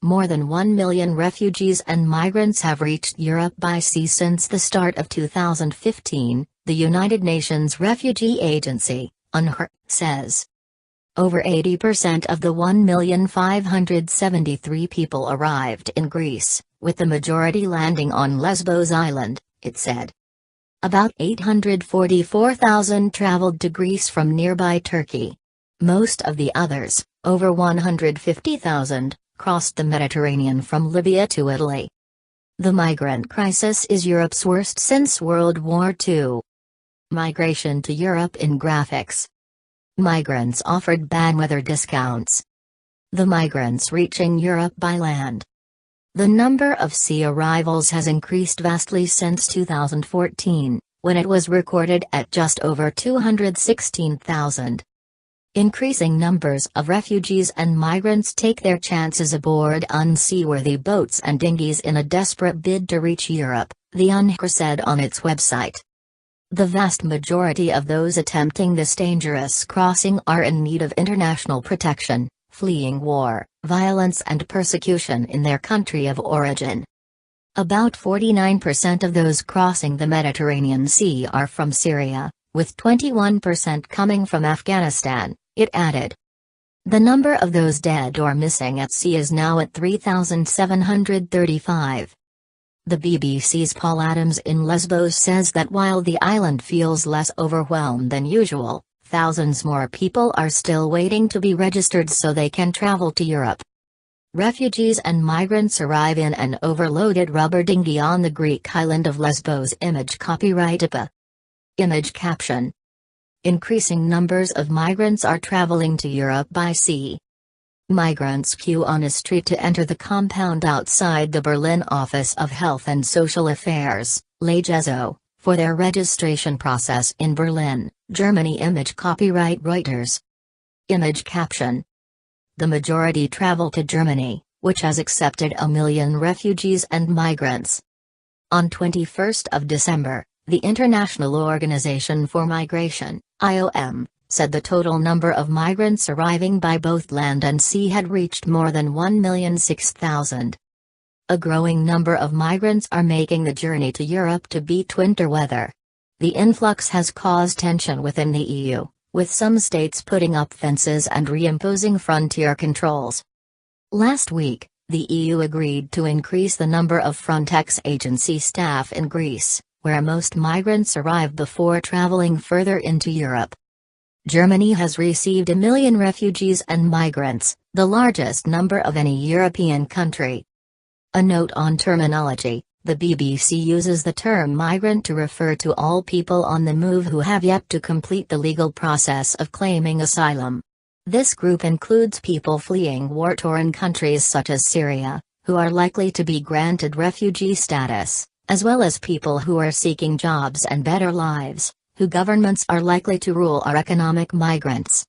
More than 1 million refugees and migrants have reached Europe by sea since the start of 2015, the United Nations Refugee Agency, UNHCR, says. Over 80% of the 1,573,000 people arrived in Greece, with the majority landing on Lesbos island, it said. About 844,000 traveled to Greece from nearby Turkey. Most of the others, over 150,000, crossed the Mediterranean from Libya to Italy. The migrant crisis is Europe's worst since World War II. Migration to Europe in graphics. Migrants offered bad weather discounts. The migrants reaching Europe by land. The number of sea arrivals has increased vastly since 2014, when it was recorded at just over 216,000. Increasing numbers of refugees and migrants take their chances aboard unseaworthy boats and dinghies in a desperate bid to reach Europe, the UNHCR said on its website. The vast majority of those attempting this dangerous crossing are in need of international protection, fleeing war, violence and persecution in their country of origin. About 49% of those crossing the Mediterranean Sea are from Syria, with 21% coming from Afghanistan, it added. The number of those dead or missing at sea is now at 3,735. The BBC's Paul Adams in Lesbos says that while the island feels less overwhelmed than usual, thousands more people are still waiting to be registered so they can travel to Europe. Refugees and migrants arrive in an overloaded rubber dinghy on the Greek island of Lesbos. Image copyright IPA. Image caption. Increasing numbers of migrants are traveling to Europe by sea. Migrants queue on a street to enter the compound outside the Berlin Office of Health and Social Affairs, LAGESO, for their registration process in Berlin, Germany. Image copyright Reuters. Image caption. The majority travel to Germany, which has accepted 1 million refugees and migrants. On 21 December, the International Organization for Migration, IOM, said the total number of migrants arriving by both land and sea had reached more than 1,006,000. A growing number of migrants are making the journey to Europe to beat winter weather. The influx has caused tension within the EU, with some states putting up fences and reimposing frontier controls. Last week, the EU agreed to increase the number of Frontex agency staff in Greece, where most migrants arrive before traveling further into Europe. Germany has received 1 million refugees and migrants, the largest number of any European country. A note on terminology: the BBC uses the term migrant to refer to all people on the move who have yet to complete the legal process of claiming asylum. This group includes people fleeing war-torn countries such as Syria, who are likely to be granted refugee status, as well as people who are seeking jobs and better lives, who governments are likely to rule are economic migrants.